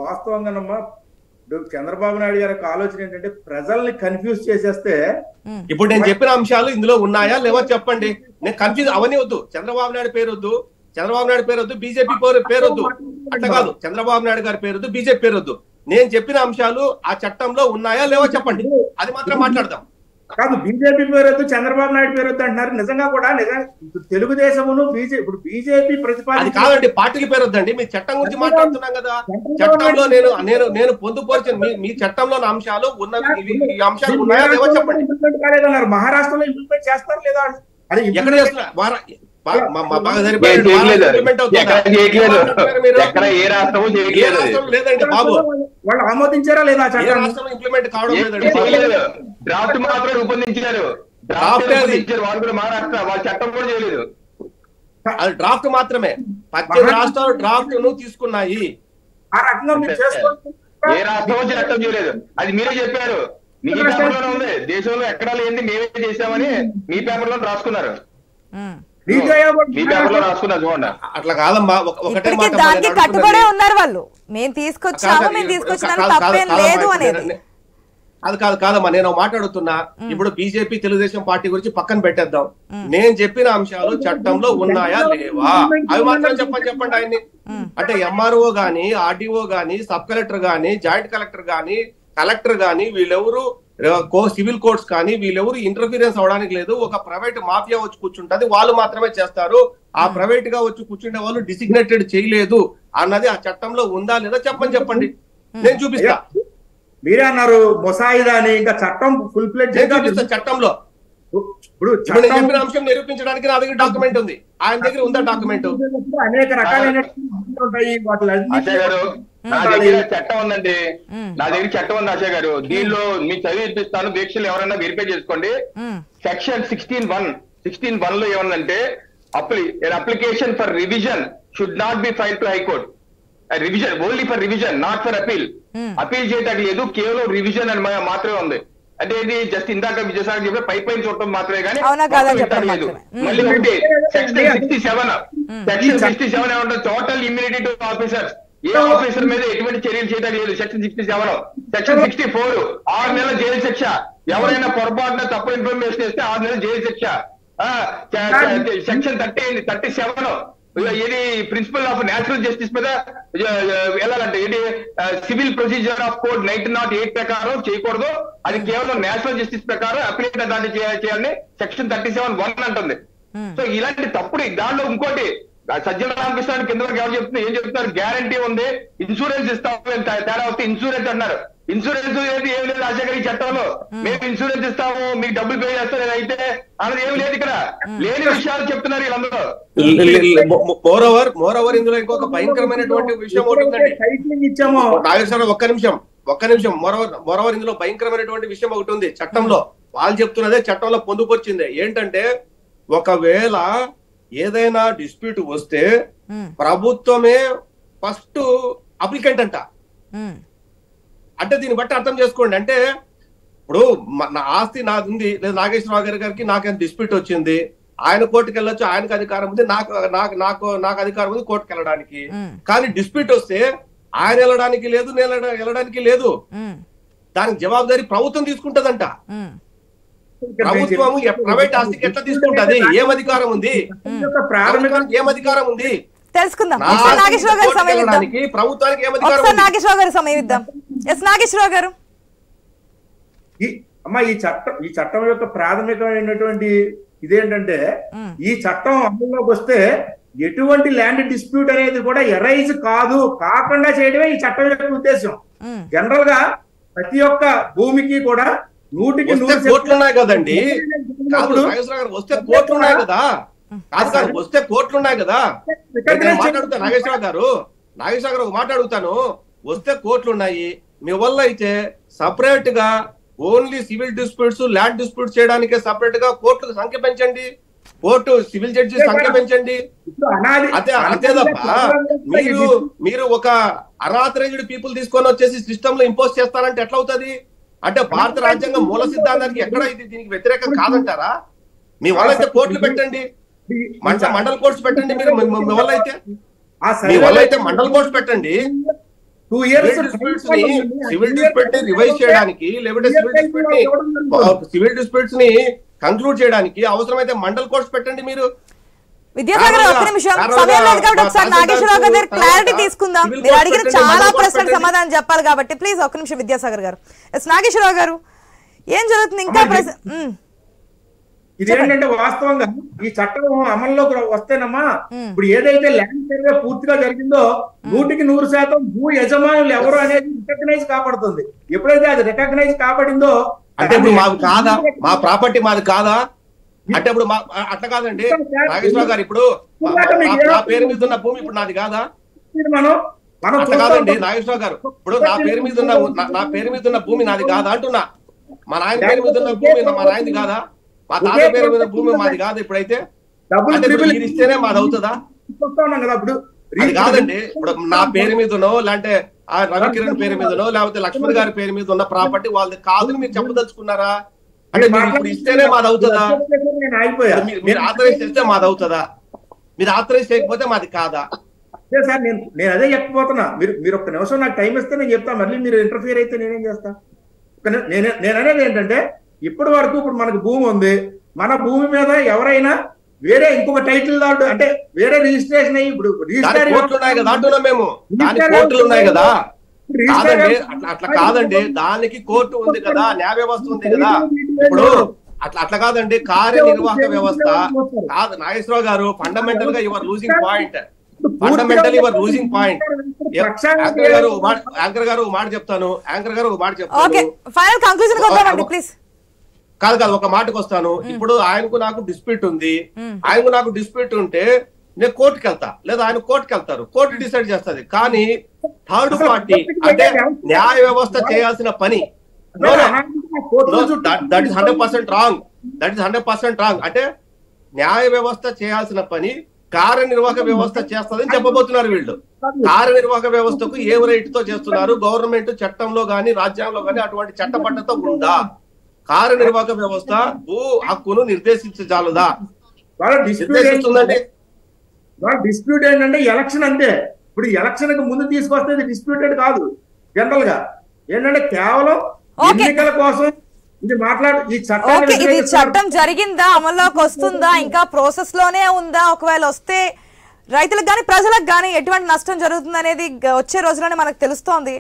వాస్తవంగానమ్మా ఇప్పుడు చంద్రబాబు నాయుడు గారి యొక్క ఆలోచన ఏంటంటే ప్రజల్ని కన్ఫ్యూజ్ చేసేస్తే ఇప్పుడు నేను చెప్పిన అంశాలు ఇందులో ఉన్నాయా లేవో చెప్పండి. నేను కన్ఫ్యూజ్ అవన్నీ వద్దు, చంద్రబాబు నాయుడు పేరు వద్దు, చంద్రబాబు నాయుడు పేరు వద్దు, బీజేపీ పేరు వద్దు, అట్లా కాదు, చంద్రబాబు నాయుడు గారి పేరు వద్దు, బీజేపీ పేరు వద్దు. నేను చెప్పిన అంశాలు ఆ చట్టంలో ఉన్నాయా లేవో చెప్పండి, అది మాత్రం మాట్లాడదాం. కాదు, బీజేపీ పేరు వద్దు, చంద్రబాబు నాయుడు పేరు వద్దు అంటున్నారు. నిజంగా కూడా తెలుగుదేశమును ఇప్పుడు బీజేపీ అది ప్రతిపాదించి కాదండి, పార్టీల పేరు వద్దండి. మీ చట్టం గురించి మాట్లాడుతున్నాం కదా. చట్టంలో నేను పొందుపరిచిన మీ చట్టంలో అంశాలు ఉన్నవి, ఈ అంశాలు ఉన్నాయా లేవో చెప్పండి. కాలేదన్నారు. మహారాష్ట్రలో ఇంప్లిమెంట్ చేస్తారు లేదా? అది ఎక్కడ చేస్తున్నారు? లేదండి బాబు, వాళ్ళు ఆమోదించారా లేదా? రాష్ట్రంలో ఇంప్లిమెంట్ కావడం లేదండి. డ్రాఫ్ట్ మాత్రం రూపొందించారు, వాళ్ళు కూడా మహారాష్ట్ర వాళ్ళ చట్టం కూడా చేయలేదు. అది డ్రాఫ్ట్ మాత్రమే. 18 రాష్ట్రాలు డ్రాఫ్ట్ ను తీసుకున్నాయి. ఆ రకంగా మీరు చేసుకోండి. ఏ రాష్ట్రం వచ్చి చట్టం చేయలేదు, అది మీరే చెప్పారు. మీ పేపర్లోనే ఉంది, దేశంలో ఎక్కడా లేని మేమే చేసామని మీ పేపర్లో రాసుకున్నారు. మీ పేపర్లో రాసుకున్నారు చూడండి. అట్లా కాదమ్మా, ఒకటే మాట దానికి కట్టుబడే ఉన్నారు వాళ్ళు. మేము తీసుకొచ్చినాము తప్పేం లేదు అనేది. అది కాదమ్మా, నేను మాట్లాడుతున్నా. ఇప్పుడు బీజేపీ తెలుగుదేశం పార్టీ గురించి పక్కన పెట్టేద్దాం. నేను చెప్పిన అంశాలు చట్టంలో ఉన్నాయా లేవా అవి మాత్రం చెప్పండి ఆయన్ని. అంటే ఎంఆర్ఓ గాని, ఆర్డీఓ గాని, సబ్ కలెక్టర్ గాని, జాయింట్ కలెక్టర్ గాని, కలెక్టర్ గాని, వీళ్ళెవరు సివిల్ కోర్ట్స్ కానీ వీళ్ళెవరు ఇంటర్ఫీరెన్స్ అవడానికి లేదు. ఒక ప్రైవేట్ మాఫియా వచ్చి కూర్చుంటది, వాళ్ళు మాత్రమే చేస్తారు. ఆ ప్రైవేట్ గా వచ్చి కూర్చుంటే వాళ్ళు డిసిగ్నేటెడ్ చేయలేదు అన్నది ఆ చట్టంలో ఉందా లేదా చెప్పండి, నేను చూపిస్తా. మీరే అన్నారు ముసాయిదా అని, ఇంకా చట్టం ఫుల్ ప్లేట్ చట్టంలో. ఇప్పుడు చెప్పిన అంశం నిరూపించడానికి నా దగ్గర డాక్యుమెంట్ ఉంది, ఆయన దగ్గర ఉందా డాక్యుమెంట్? అనేక రకాలైన అజయ్ గారు, నా దగ్గర చట్టం ఉందండి, నా దగ్గర చట్టం ఉంది అజయ్ గారు. దీనిలో మీకు చదివి వినిపిస్తాను, దీక్షలు ఎవరైనా వెరిఫై చేసుకోండి. సెక్షన్ 16(1) లో ఏమన్నంటే application for revision should not be file to high court. Revision only for revision, not for appeal. Appeal చేయడానికి లేదు, కేవలం రివిజన్ అని మాత్రమే ఉంది. అంటే ఇది జస్ట్ ఇందాక విజయసాగర్ చెప్పే పైన చూడటం మాత్రమే కానీ లేదు. మళ్ళీ ఒకటి సెక్షన్ 67 ఏమంటారు, total immunity to officers. A officer మీద ఎటువంటి చర్యలు చేయడానికి లేదు. సెక్షన్ 67. సెక్షన్ 64 6 నెలల జైలు శిక్ష. ఎవరైనా పొరపాటున తప్పు ఇన్ఫర్మేషన్ ఇస్తే 6 నెలల జైలు శిక్ష. సెక్షన్ 37 ఇది ప్రిన్సిపల్ ఆఫ్ నేచురల్ జస్టిస్ మీద వెళ్ళాలంటే ఇది సివిల్ ప్రొసీజర్ ఆఫ్ కోడ్ 1908 ప్రకారం చేయకూడదు, అది కేవలం నేచురల్ జస్టిస్ ప్రకారం అప్లై దాన్ని చేయాలని సెక్షన్ 37(1) అంటుంది. సో ఇలాంటి తప్పుడు దానిలో ఇంకోటి సజ్జల రామకృష్ణ కింద వరకు ఎవరు చెప్తున్నారు, ఏం చెప్తున్నారు, గ్యారంటీ ఉంది, ఇన్సూరెన్స్ ఇస్తాము, తేడా వస్తే ఇన్సూరెన్స్ అన్నారు. ఇన్సూరెన్స్ ఏం లేదు రాజశేఖర్ ఈ చట్టంలో. మేము ఇన్సూరెన్స్ ఇస్తాము, మీకు డబ్బులు పే చేస్తారు అయితే అన్నది ఏమి లేదు. ఇక్కడ లేని విషయాలు చెప్తున్నారు వీళ్ళందరూ. మోరవర్ ఇందులో ఇంకొక భయంకరమైనటువంటి విషయం ఇచ్చాము. నాగేశ్వరరావు ఒక్క నిమిషం. మోరవర్ ఇందులో భయంకరమైనటువంటి విషయం ఒకటి ఉంది చట్టంలో. వాళ్ళు చెప్తున్నదే చట్టంలో పొందుపరిచిందే. ఏంటంటే ఒకవేళ ఏదైనా డిస్ప్యూట్ వస్తే ప్రభుత్వమే ఫస్ట్ అప్లికెంట్ అంట. అంటే దీన్ని బట్టి అర్థం చేసుకోండి. అంటే ఇప్పుడు నా ఆస్తి నాది ఉంది, లేదా నాగేశ్వరరావు గారికి నాకేం డిస్ప్యూట్ వచ్చింది, ఆయన కోర్టుకు వెళ్ళొచ్చు, ఆయనకు అధికారం ఉంది, నాకు అధికారం ఉంది కోర్టుకు వెళ్ళడానికి. కానీ డిస్ప్యూట్ వస్తే ఆయన వెళ్ళడానికి లేదు, నేను వెళ్ళడానికి లేదు. దానికి జవాబుదారీ ప్రభుత్వం తీసుకుంటదంట. ప్రభుత్వం ప్రైవేట్ ఆస్తికి ఎట్లా తీసుకుంటది? ఏం అధికారం ఉంది? ఏం అధికారం ఉంది తెలుసుకుందాం. నాగేశ్వరరావు గారు సమయం ఇద్దాం. ప్రభుత్వానికి ఏం అధికారం? నాగేశ్వరరావు గారు సమయం ఇద్దాం. నాగేశ్వరరావు గారు, ఈ చట్టం యొక్క ప్రాథమికమైనటువంటి ఇదేంటంటే, ఈ చట్టం అమల్లోకి వస్తే ఎటువంటి ల్యాండ్ డిస్ప్యూట్ అనేది కూడా ఎరైజ్ కాకుండా చేయడమే ఈ చట్టం యొక్క ఉద్దేశం. జనరల్ గా ప్రతి ఒక్క భూమికి కూడా 100% కోట్లు ఉన్నాయి కదండి. వస్తే కోట్లు ఉన్నాయి కదా, వస్తే కోట్లు ఉన్నాయి కదా. మాట్లాడుతా నాగేశ్వరరావు గారు మాట్లాడుతాను. వస్తే కోట్లు ఉన్నాయి, మీ వల్ల అయితే సపరేట్ గా only civil disputes, land disputes చేయడానికి సపరేట్ గా కోర్టుకు సంఖ్య పెంచండి, కోర్టు సివిల్ జడ్జి సంఖ్య పెంచండి. అదే తప్ప మీరు ఒక అనాథరైజ్డ్ పీపుల్ తీసుకొని వచ్చేసి సిస్టమ్ లో ఇంపోజ్ చేస్తారంటే ఎట్లా అవుతుంది? అంటే భారత రాజ్యాంగం మూల సిద్ధాంతానికి ఎక్కడ ఇది దీనికి వ్యతిరేకం కాదంటారా? మీ వల్ల అయితే కోర్టులు పెట్టండి, మండల్ కోర్ట్స్ పెట్టండి. మీరు మీ వల్ల అయితే మండల్ కోర్ట్స్ పెట్టండి. 2 years సివిల్ డిస్ప్యూట్ ని రివైజ్ చేయడానికి లేకపోతే సివిల్ డిస్ప్యూట్స్ ని కంక్లూడ్ చేయడానికి అవసరమైతే మండల్ కోర్ట్స్ పెట్టండి మీరు. విద్యాసాగర్ ఒక్క నిమిషం, సమయం లేదు కాబట్టి ఒకసారి నాగేశ్వరరావు గారి దగ్గర క్లారిటీ తీసుకుందాం. మీరు అడిగిన చాలా ప్రశ్నలకు సమాధానం చెప్పాలి కాబట్టి ప్లీజ్ ఒక్క నిమిషం విద్యాసాగర్ గారు. నాగేశ్వరరావు గారు ఏం జరుగుతుంది ఇంకా ఇదేంటంటే వాస్తవంగా ఈ చట్టం అమల్లోకి వస్తేనమ్మా ఇప్పుడు ఏదైతే ల్యాండ్ సర్వే పూర్తిగా జరిగిందో 100% భూ యజమానులు ఎవరు అనేది రికగ్నైజ్ కాపాడుతుంది. ఎప్పుడైతే అది రికగ్నైజ్ కాబడిందో అంటే ఇప్పుడు మాకు కాదా, మా ప్రాపర్టీ మాది కాదా అంటే ఇప్పుడు అట్లా కాదండి నాగేశ్వరరావు గారు. ఇప్పుడు నా పేరు మీద ఉన్న భూమి ఇప్పుడు నాది కాదా? అట్లా కాదండి నాగేశ్వరరావు గారు. ఇప్పుడు నా పేరు మీద ఉన్న భూమి నాది కాదా అంటున్నా. మా నాయన పేరు మీద ఉన్న భూమి మా నాయనది కాదా? మా తాత పేరు మీద భూమి మాది కాదు. ఇప్పుడైతే మీరు ఇస్తేనే మాది అవుతుందా? అది కాదండి. ఇప్పుడు నా పేరు మీదనో లేదంటే ఆ రవికిరణ్ పేరు మీదనో లేకపోతే లక్ష్మణ్ గారి పేరు మీద ఉన్న ప్రాపర్టీ వాళ్ళది కాదని మీరు చెప్పదలుచుకున్నారా? అంటే మీరు ఇప్పుడు ఇస్తేనే మాది అవుతుందా? మీరు ఆథరైజ్ చేస్తే మాది అవుతుందా? మీరు ఆథరైజ్ చేయకపోతే మాది కాదా? సార్ నేను అదే చెప్పబోతున్నా. మీరు ఒక్క నిమిషం నాకు టైం ఇస్తే నేను చెప్తా. మళ్ళీ మీరు ఇంటర్ఫియర్ అయితే నేనేం చేస్తా? నేను అనేది ఏంటంటే ఇప్పటి వరకు ఇప్పుడు మనకు భూమి ఉంది. మన భూమి మీద ఎవరైనా వేరే ఇంకొక టైటిల్ దాడు అంటే వేరే రిజిస్ట్రేషన్ అయ్యి ఇప్పుడు కోర్టులు ఉన్నాయి కదా అంటున్నాం మేము. కోర్టులు ఉన్నాయి కదా. కాదండి అట్లా కాదండి, దానికి కోర్టు ఉంది కదా, న్యాయ వ్యవస్థ ఉంది కదా. ఇప్పుడు అట్లా కాదండి, కార్యనిర్వాహక వ్యవస్థ కాదు. నాగేశ్వరరావు గారు ఫండమెంటల్ గా your losing point. Fundamental your losing point. Anchor గారు మాట చెప్తాను. కాదు ఒక మాటకు వస్తాను. ఇప్పుడు ఆయనకు నాకు డిస్ప్యూట్ ఉంది. ఆయనకు నాకు డిస్ప్యూట్ ఉంటే నేను కోర్టుకి వెళ్తా, లేదా ఆయన కోర్టుకి వెళ్తారు. కోర్టు డిసైడ్ చేస్తుంది. కానీ థర్డ్ పార్టీ అంటే న్యాయ వ్యవస్థ చేయాల్సిన పని that is 100% wrong. That is 100% wrong. అంటే న్యాయ వ్యవస్థ చేయాల్సిన పని కార్యనిర్వాహక వ్యవస్థ చేస్తుందని చెప్పబోతున్నారు వీళ్ళు. కార్యనిర్వాహక వ్యవస్థకు ఏ రైట్ తో చేస్తున్నారు? గవర్నమెంట్ చట్టంలో గాని రాజ్యాంగంలో గాని అటువంటి చట్టబద్ధత ఉందా? కార్యనిర్వాహక వ్యవస్థ భూ హక్కును నిర్దేశించజాలదా? నిర్దేశిస్తుందండి. డిస్ప్యూట్ ఏంటంటే ఎలక్షన్ అంటే ఇప్పుడు ఎలక్షన్ కి ముందు తీసుకొస్తే డిస్ప్యూటెడ్ కాదు. జనరల్ గా ఏంటంటే కేవలం ఎన్నికల కోసం ఇది ఈ చట్టం జరిగిందా, అమల్లోకి వస్తుందా, ఇంకా ప్రాసెస్ లోనే ఉందా? ఒకవేళ వస్తే రైతులకు గాని ప్రజలకు గాని ఎటువంటి నష్టం జరుగుతుంది అనేది వచ్చే రోజులోనే మనకు తెలుస్తోంది.